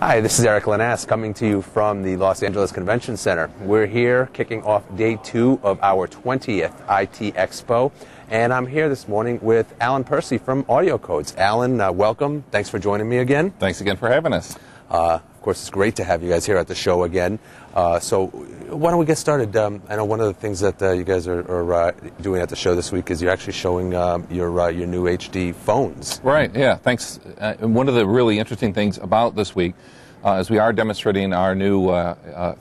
Hi, this is Erik Linask coming to you from the Los Angeles Convention Center. We're here kicking off day 2 of our 20th IT Expo, and I'm here this morning with Percy from AudioCodes. Alan, welcome. Thanks for joining me again. Thanks again for having us. Of course, it's great to have you guys here at the show again. So why don't we get started? I know one of the things that you guys are doing at the show this week is you're actually showing your new HD phones. Right, yeah, thanks. One of the really interesting things about this week is we are demonstrating our new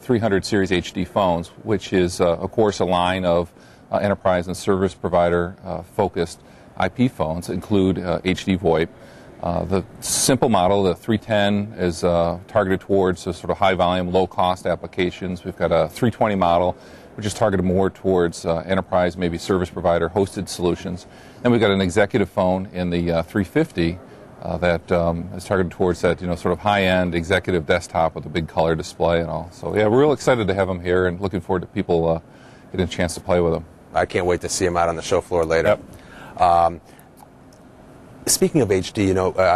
300 series HD phones, which is, of course, a line of enterprise and service provider focused IP phones, include HD VoIP. The simple model, the 310, is targeted towards the sort of high-volume, low-cost applications. We've got a 320 model, which is targeted more towards enterprise, maybe service provider hosted solutions. Then we've got an executive phone in the 350 that is targeted towards that, sort of high-end executive desktop with a big color display and all. So yeah, we're real excited to have them here and looking forward to people getting a chance to play with them. I can't wait to see them out on the show floor later. Yep. Speaking of HD,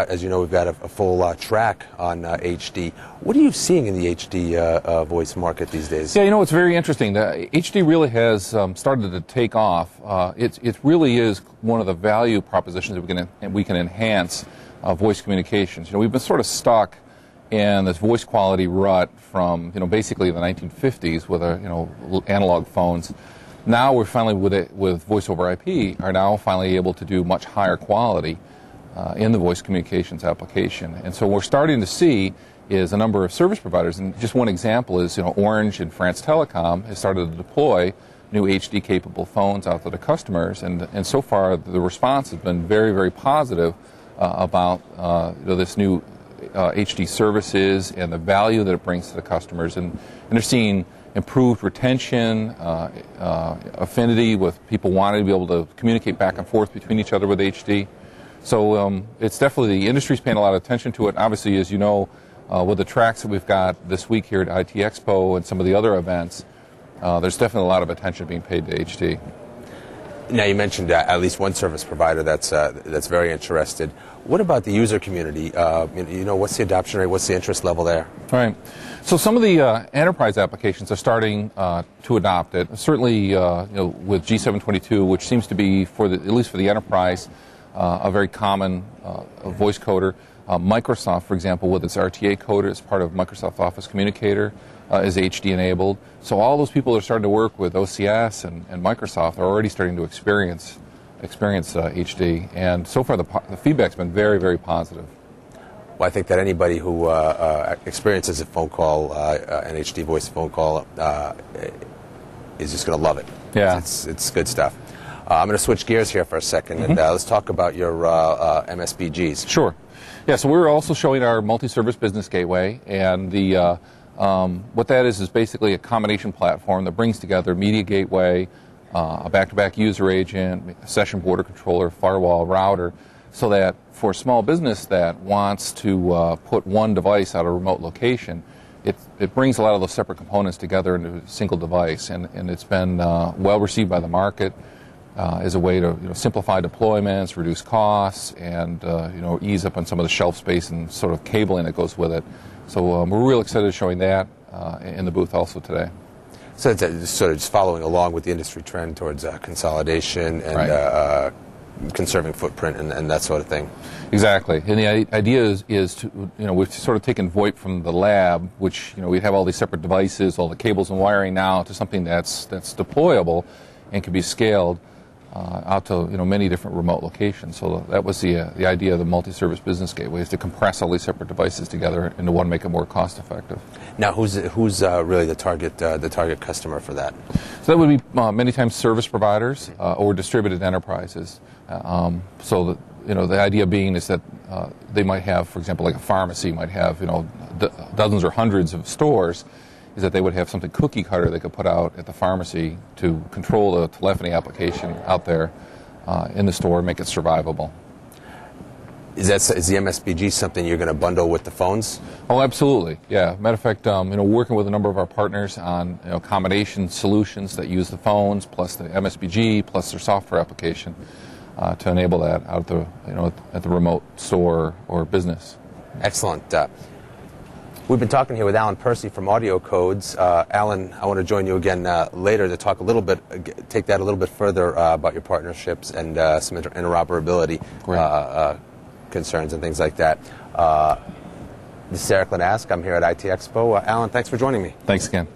as you know, we've got a full track on HD. What are you seeing in the HD voice market these days? Yeah, it's very interesting. The HD really has started to take off. It really is one of the value propositions that we can enhance voice communications. We've been sort of stuck in this voice quality rut from basically the 1950s with analog phones. Now we're finally with voice over IP are now finally able to do much higher quality in the voice communications application. And so what we're starting to see is a number of service providers, and just one example is Orange and France Telecom has started to deploy new HD capable phones out to the customers, and so far the response has been very, very positive about this new HD services and the value that it brings to the customers, and they're seeing improved retention, affinity with people wanting to be able to communicate back and forth between each other with HD. So it's definitely, the industry's paying a lot of attention to it. Obviously, as you know, with the tracks that we've got this week here at IT Expo and some of the other events, there's definitely a lot of attention being paid to HD. Now, you mentioned at least one service provider that's very interested. What about the user community? What's the adoption rate? What's the interest level there? Right. So some of the enterprise applications are starting to adopt it. Certainly, with G722, which seems to be at least for the enterprise, a very common voice coder. Microsoft, for example, with its RTA coder, as part of Microsoft Office Communicator, is HD enabled. So all those people that are starting to work with OCS and Microsoft are already starting to experience HD, and so far the feedback's been very, very positive. Well, I think that anybody who experiences a phone call, an HD voice phone call, is just going to love it. Yeah, it's good stuff. I'm going to switch gears here for a second, and let's talk about your MSBGs. Sure. Yeah, so we're also showing our multi-service business gateway, and the what that is basically a combination platform that brings together media gateway, a back-to-back user agent, a session border controller, firewall, router, so that for a small business that wants to put one device at a remote location, it brings a lot of those separate components together into a single device, and it's been well received by the market. As a way to simplify deployments, reduce costs, and ease up on some of the shelf space and sort of cabling that goes with it. So we're real excited showing that in the booth also today. So it's sort of just following along with the industry trend towards consolidation and right. Conserving footprint and that sort of thing. Exactly, and the idea is to we've sort of taken VoIP from the lab, which we have all these separate devices, all the cables and wiring now, to something that's deployable and can be scaled out to many different remote locations. So that was the idea of the multi-service business gateway, is to compress all these separate devices together into one, make it more cost effective. Now, who's really the target customer for that? So that would be many times service providers or distributed enterprises. So the idea being is that they might have, for example, like a pharmacy might have dozens or hundreds of stores. Is that they would have something cookie cutter they could put out at the pharmacy to control the telephony application out there in the store and make it survivable. Is the MSBG something you're going to bundle with the phones? Oh, absolutely. Yeah. Matter of fact, working with a number of our partners on combination solutions that use the phones plus the MSBG plus their software application to enable that out at the remote store or business. Excellent. We've been talking here with Alan Percy from AudioCodes. Alan, I want to join you again later to talk a little bit, take that a little bit further about your partnerships and some interoperability concerns and things like that. This is Erik Linask. I'm here at IT Expo. Alan, thanks for joining me. Thanks again.